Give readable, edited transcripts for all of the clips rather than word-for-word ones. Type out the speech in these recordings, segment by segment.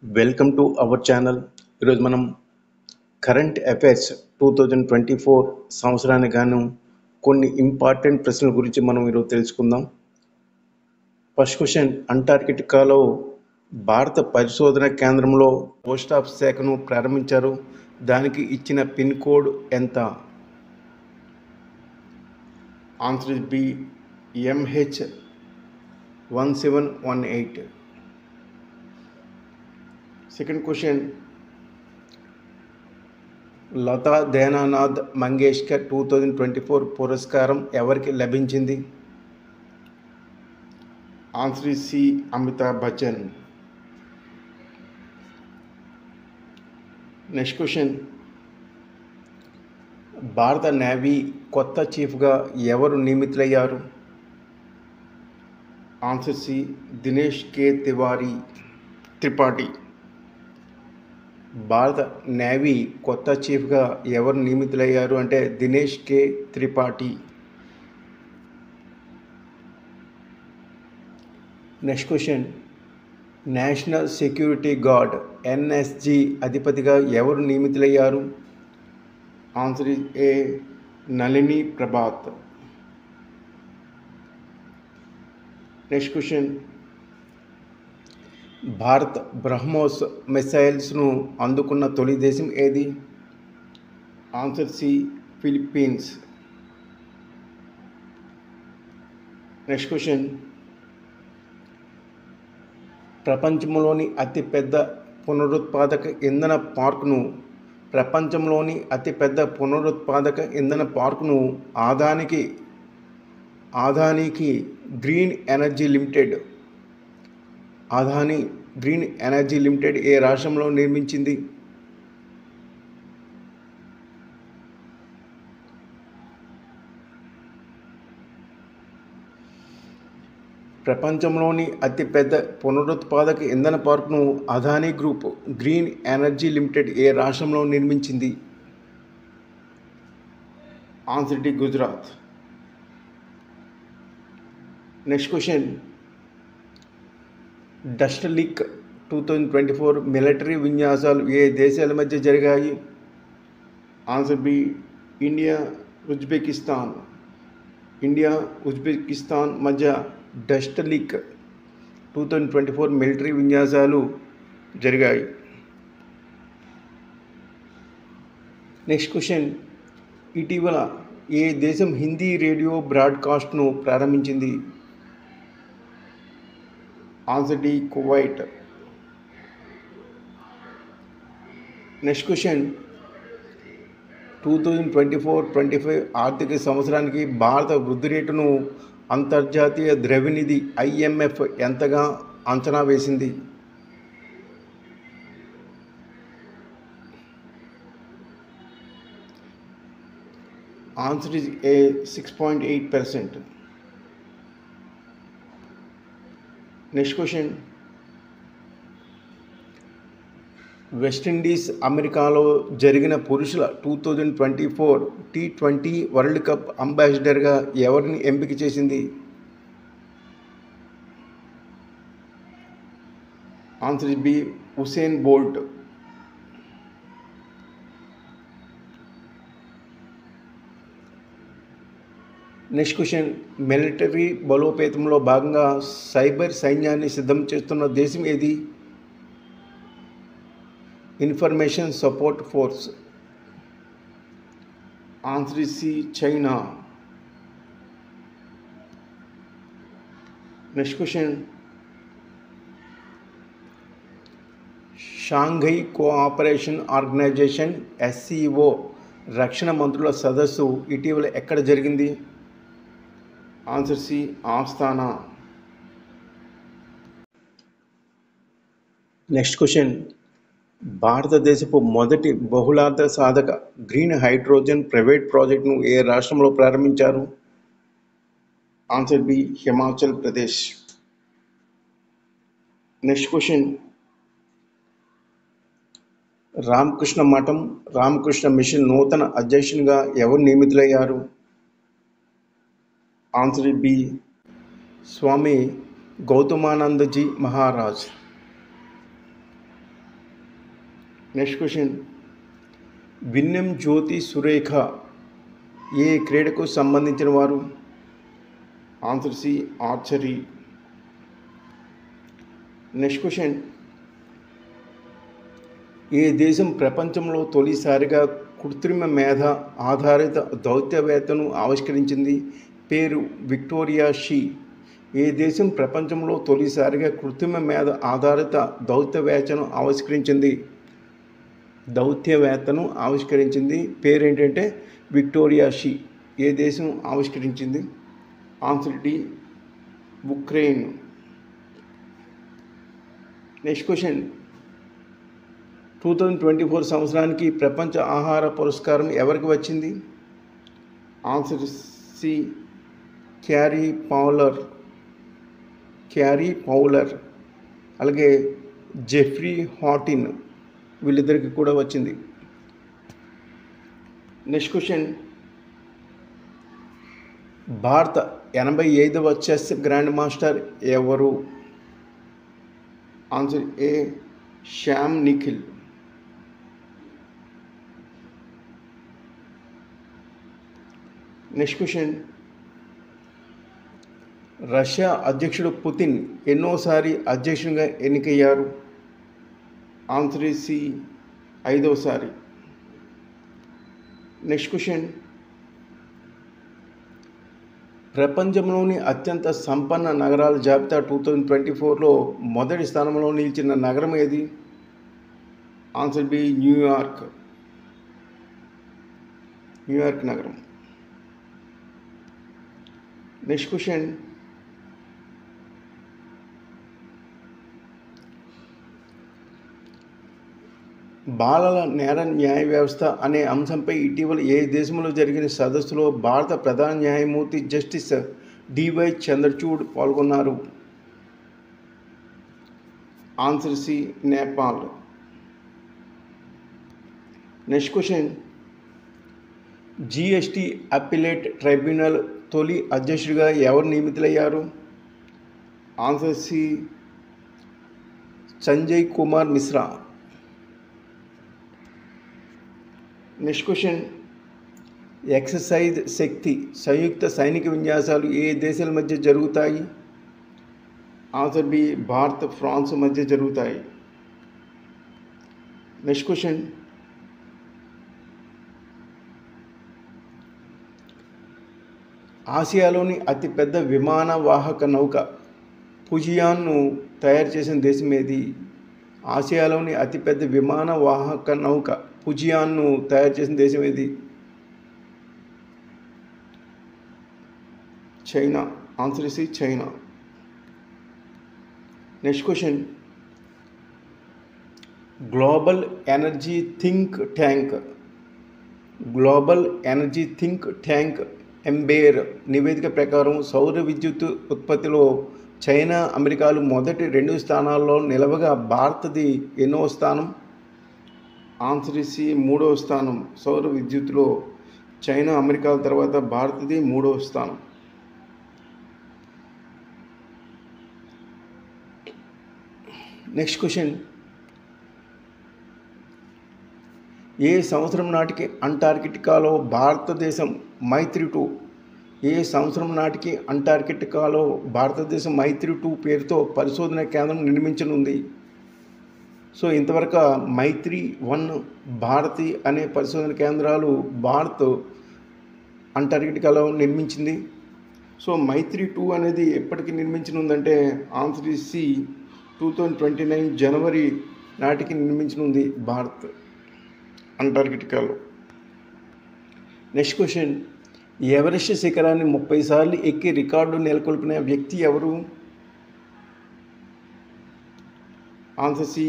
Welcome to our channel. ఈరోజు మనం current affairs 2024 సంవత్సరానికి గాను కొన్ని ఇంపార్టెంట్ ప్రశ్నల గురించి మనం ఈరోజు తెలుసుకుందాం. ఫస్ట్ క్వశ్చన్, అంటార్కిటికాలో భారత పరిశోధన కేంద్రంలో పోస్ట్ ఆఫీస్ శాఖను ప్రారంభించారు. దానికి ఇచ్చిన పిన్ కోడ్ ఎంత? Answer is B MH1718. Second question, Lata Dinanath Mangeshkar 2024 పురస్కారం ఎవరికి లభించింది? Answer is C, Amitabh Bachchan. Next question, భారత నేవీ కొత్త చీఫ్గా ఎవరు నియమితులయ్యారు? Answer C, Dinesh K Tripathi. భారత నేవీ కొత్త చీఫ్గా ఎవరు నియమితులయ్యారు అంటే Dinesh K Tripathi. Next question, national security guard NSG అధిపతిగా ఎవరు నియమితులయ్యారు? Answer is A, Nalini Prabhat. Next question, Bharat BrahMos మిసైల్స్ను అందుకున్న తొలి దేశం ఏది? Answer C, Philippines. Next question, ప్రపంచంలోని అతిపెద్ద పునరుత్పాదక ఇంధన పార్కును అదానికి గ్రీన్ ఎనర్జీ లిమిటెడ్ ఏ రాష్ట్రంలో నిర్మించింది? ప్రపంచంలోని అతిపెద్ద పునరుత్పాదక ఇంధన పార్కును Adani group green energy limited ఏ రాష్ట్రంలో నిర్మించింది? Answer D, Gujarat. Next question, Dustlik 2024 military విన్యాసాలు ఏ దేశాల మధ్య జరిగాయి? ఆన్సర్ బి, ఇండియా ఉజ్బెకిస్తాన్ మధ్య డస్ట్ లీక్ 2024 మిలిటరీ విన్యాసాలు జరిగాయి. నెక్స్ట్ క్వశ్చన్, ఇటీవల ఏ దేశం హిందీ రేడియో బ్రాడ్కాస్ట్ను ప్రారంభించింది? Answer D, Kuwait. Next question, 2024-25 ఆర్థిక సంవత్సరానికి భారత వృద్ధి రేటును అంతర్జాతీయ ద్రవ్యనిధి IMF ఎంతగా అంచనా వేసింది? Answer is A, 6.8%. Next question, West Indies అమెరికాలో జరిగిన పురుషుల 2024 T20 వరల్డ్ కప్ అంబాసిడర్గా ఎవరిని ఎంపిక చేసింది? Answer is B, Usain Bolt. Next question, military బలోపేతంలో భాగంగా సైబర్ సైన్యాన్ని సిద్ధం చేస్తున్న దేశం ఏది? Information support force. Answer is C, China. Next question, Shanghai cooperation organisation SCO రక్షణ మంత్రుల సదస్సు ఇటీవల ఎక్కడ జరిగింది? Answer C, Astana. Next question, భారతదేశపు మొదటి బహుళార్థ సాధక గ్రీన్ హైడ్రోజన్ ప్రైవేట్ ప్రాజెక్టును ఏ రాష్ట్రంలో ప్రారంభించారు? Answer B, Himachal Pradesh. Next question, Ramakrishna Math Ramakrishna mission నూతన అధ్యక్షునిగా ఎవరు నియమితులయ్యారు? Answer B, Swami Gautamanandaji Maharaj. Next question, Vennam Jyothi Surekha ఏ క్రీడకు సంబంధించిన వారు? Answer C, archery. Next question, ఏ దేశం ప్రపంచంలో తొలిసారిగా కృత్రిమ మేధ ఆధారిత దౌత్యవేత్తను ఆవిష్కరించింది? పేరు విక్టోరియా షీ. ఏ దేశం ప్రపంచంలో తొలిసారిగా కృత్రిమ మేధ ఆధారిత దౌత్యవేత్తను ఆవిష్కరించింది పేరేంటంటే విక్టోరియా షీ. ఏ దేశం ఆవిష్కరించింది? Answer D, Ukraine. Next question, 2024 సంవత్సరానికి ప్రపంచ ఆహార పురస్కారం ఎవరికి వచ్చింది? Answer C, Cary Fowler. అలాగే జెఫ్రీ హాటిన్, వీళ్ళిద్దరికి కూడా వచ్చింది. నెక్స్ట్ క్వశ్చన్, భారత 85వ చెస్ గ్రాండ్ మాస్టర్ ఎవరు? Answer A, Shyam Nikhil. Next question, Russia అధ్యక్షుడు పుతిన్ ఎన్నోసారి అధ్యక్షునిగా ఎన్నికయ్యారు? ఆన్సర్ సి, 5వసారి. నెక్స్ట్ క్వశ్చన్, ప్రపంచంలోని అత్యంత సంపన్న నగరాల జాబితా 2024లో మొదటి స్థానంలో నిలిచిన నగరం ఏది? ఆన్సర్ బి, న్యూయార్క్ నగరం. నెక్స్ట్ క్వశ్చన్, బాలల నేర న్యాయ వ్యవస్థ అనే అంశంపై ఇటీవల ఏ దేశంలో జరిగిన సదస్సులో భారత ప్రధాన న్యాయమూర్తి జస్టిస్ డివై చంద్రచూడ్ పాల్గొన్నారు? Answer C, Nepal. Next question, GST appellate tribunal తొలి అధ్యక్షుడిగా ఎవరు నియమితులయ్యారు? Answer C, Sanjay Kumar Mishra. Next question, exercise Shakti సంయుక్త సైనిక విన్యాసాలు ఏ దేశాల మధ్య జరుగుతాయి? ఆన్సర్ బి, భారత్ ఫ్రాన్స్ మధ్య జరుగుతాయి. నెక్స్ట్ క్వశ్చన్, ఆసియాలోని అతిపెద్ద విమాన వాహక నౌక ఫుజియాన్ను తయారు చేసిన దేశం ఏది? ఆసియాలోని అతిపెద్ద విమాన వాహక నౌక ఫుజియాన్ను తయారు చేసిన దేశం ఏది? China. Answer C, China. Next question, global energy think tank Ember నివేదిక ప్రకారం సౌర విద్యుత్ ఉత్పత్తిలో చైనా, అమెరికాలు మొదటి 2 స్థానాల్లో నిలవగా భారత్ది ఎన్నో స్థానం? ఆన్సర్ సి, 3వ స్థానం. సౌర విద్యుత్తులో చైనా, అమెరికాల తర్వాత భారత్ది 3వ స్థానం. నెక్స్ట్ క్వశ్చన్, ఏ సంవత్సరం నాటికి అంటార్కిటికాలో భారతదేశం మైత్రి 2 పేరుతో పరిశోధన కేంద్రం నిర్మించనుంది? సో ఇంతవరకు మైత్రి 1, భారతి అనే పరిశోధన కేంద్రాలు భారత్ అంటార్కిటికాలో నిర్మించింది. సో మైత్రి 2 అనేది ఎప్పటికి నిర్మించనుందంటే ఆన్సర్ సి, 2029 జనవరి నాటికి నిర్మించనుంది భారత్ అంటార్కిటికాలో. నెక్స్ట్ క్వశ్చన్, ఎవరెస్ట్ శిఖరాన్ని 30 సార్లు ఎక్కి రికార్డు నెలకొల్పిన వ్యక్తి ఎవరు? Answer C,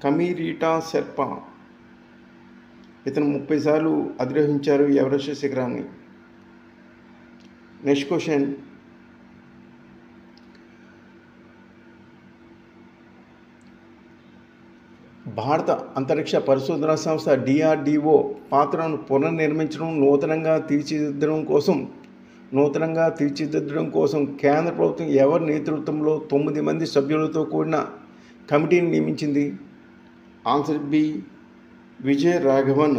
Kami Rita Sherpa. ఇతను 30 సార్లు అధిరోహించారు ఎవరెస్ట్ శిఖరాన్ని. నెక్స్ట్ క్వశ్చన్, భారత అంతరిక్ష పరిశోధనా సంస్థ DRDO పాత్రను పునర్నిర్మించడం, నూతనంగా తీర్చిదిద్దడం కోసం కేంద్ర ప్రభుత్వం ఎవరి నేతృత్వంలో 9 మంది సభ్యులతో కూడిన కమిటీని నియమించింది? ఆన్సర్ బి, విజయ్ రాఘవన్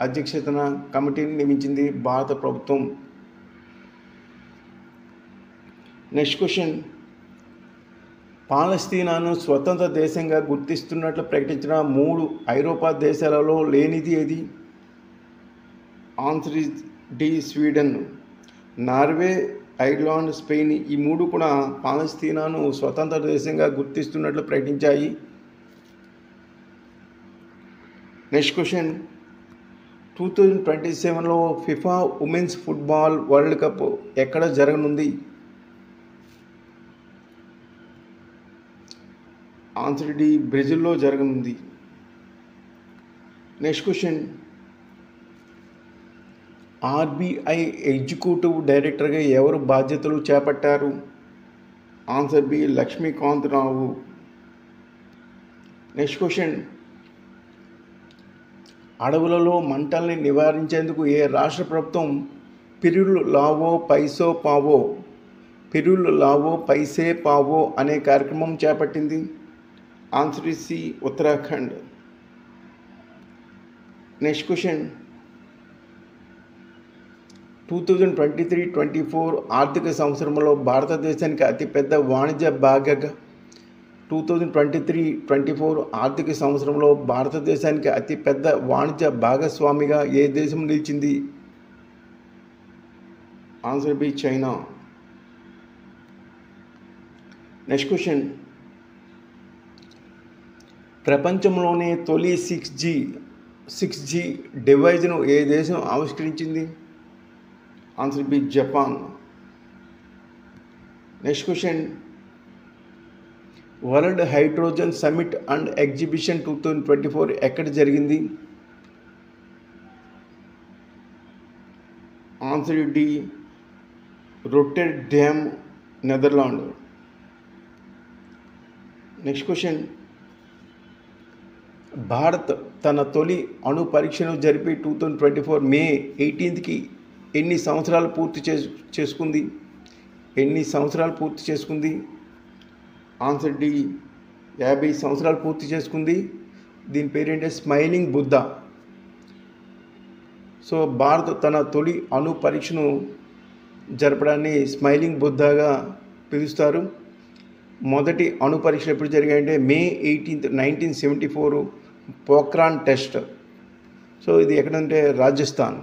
అధ్యక్షతన కమిటీని నియమించింది భారత ప్రభుత్వం. నెక్స్ట్ క్వశ్చన్, పాలస్తీనాను స్వతంత్ర దేశంగా గుర్తిస్తున్నట్లు ప్రకటించిన 3 ఐరోపా దేశాలలో లేనిది ఏది? Answer is D, Sweden. Norway, Ireland, Spain ఈ 3 కూడా పాలస్తీనాను స్వతంత్ర దేశంగా గుర్తిస్తున్నట్లు ప్రకటించాయి. నెక్స్ట్ క్వశ్చన్, 2027లో FIFA women's football world cup ఎక్కడ జరగనుంది? ఆన్సర్ డి, బ్రెజిల్లో జరగనుంది. నెక్స్ట్ క్వశ్చన్, ఆర్బీఐ ఎగ్జిక్యూటివ్ డైరెక్టర్గా ఎవరు బాధ్యతలు చేపట్టారు? ఆన్సర్ బి, లక్ష్మీకాంత్ రావు. నెక్స్ట్ క్వశ్చన్, అడవులలో మంటల్ని నివారించేందుకు ఏ రాష్ట్ర ప్రభుత్వం పిరుల్ లావో పైసో పావో పిరుల్ లావో పైసే పావో అనే కార్యక్రమం చేపట్టింది? Answer is C, Uttarakhand. Next question, 2023-24 ఆర్థిక సంవత్సరంలో భారతదేశానికి అతిపెద్ద వాణిజ్య భాగంగా 2023-24 ఆర్థిక సంవత్సరంలో భారతదేశానికి అతిపెద్ద వాణిజ్య భాగస్వామిగా ఏ దేశం నిలిచింది? Answer B, China. Next question, ప్రపంచంలోనే తొలి 6G డివైజ్ను ఏ దేశం ఆవిష్కరించింది? Answer B, Japan. Next question, world hydrogen summit and exhibition 2024 ఎక్కడ జరిగింది? Answer D, Rotterdam, Netherland. Next question, Bharat తన తొలి అణు పరీక్షను జరిపి 2024 మే 18కి ఎన్ని సంవత్సరాలు పూర్తి చేసుకుంది? ఆన్సర్ డి, 50 సంవత్సరాలు పూర్తి చేసుకుంది. దీని పేరేంటే స్మైలింగ్ బుద్ధ. సో భారత్ తన తొలి అణు పరీక్షను జరపడాన్ని స్మైలింగ్ బుద్ధగా పిలుస్తారు. మొదటి అణు పరీక్షలు ఎప్పుడు జరిగాయంటే మే 18, 1974 పోఖ్రాన్ టెస్ట్. సో ఇది ఎక్కడంటే రాజస్థాన్.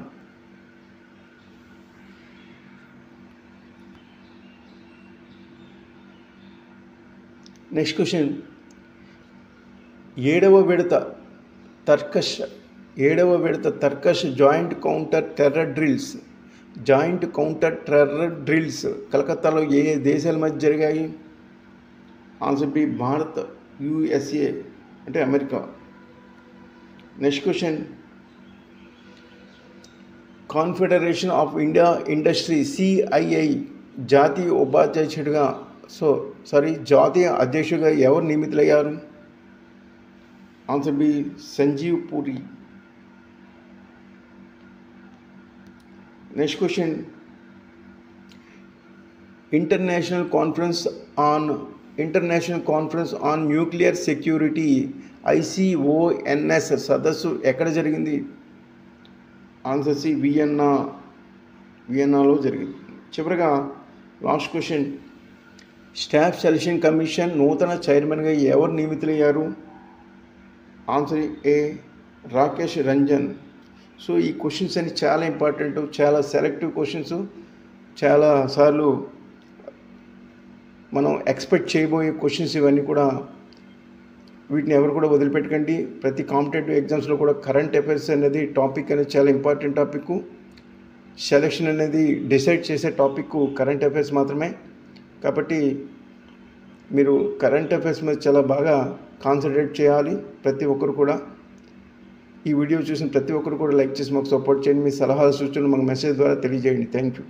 నెక్స్ట్ క్వశ్చన్, ఏడవ విడత Tarkash joint counter terror drills కలకత్తాలో ఏ దేశాల మధ్య జరిగాయి? ఆన్సర్ బి, భారత్, USA అంటే America. Next question, confederation of India industry CII జాతీయ అధ్యక్షుడిగా ఎవరు నియమితులయ్యారు? ఆన్సర్ బి, Sanjeev Puri. Next question, international conference on nuclear security ICONS సదస్సు ఎక్కడ జరిగింది? ఆన్సర్ సి, వియన్నాలో జరిగింది. చివరిగా last question, staff selection commission నూతన చైర్మన్గా ఎవరు నియమితులయ్యారు? ఆన్సర్ ఏ, రాకేష్ రంజన్. సో ఈ క్వశ్చన్స్ అన్ని చాలా ఇంపార్టెంట్, చాలా సెలెక్టివ్ క్వశ్చన్స్. చాలాసార్లు మనం ఎక్స్పెక్ట్ చేయబోయే క్వశ్చన్స్ ఇవన్నీ కూడా. వీటిని ఎవరు కూడా వదిలిపెట్టకండి. ప్రతి కాంపిటేటివ్ ఎగ్జామ్స్లో కూడా కరెంట్ అఫైర్స్ అనేది టాపిక్ అనేది చాలా ఇంపార్టెంట్ టాపిక్. సెలక్షన్ అనేది డిసైడ్ చేసే టాపిక్ కరెంట్ అఫైర్స్ మాత్రమే. కాబట్టి మీరు కరెంట్ అఫైర్స్ మీద చాలా బాగా కాన్సన్ట్రేట్ చేయాలి ప్రతి ఒక్కరు కూడా. ఈ వీడియో చూసిన ప్రతి ఒక్కరు కూడా లైక్ చేసి మాకు సపోర్ట్ చేయండి. మీ సలహాలు సూచనలు మాకు మెసేజ్ ద్వారా తెలియజేయండి. Thank you.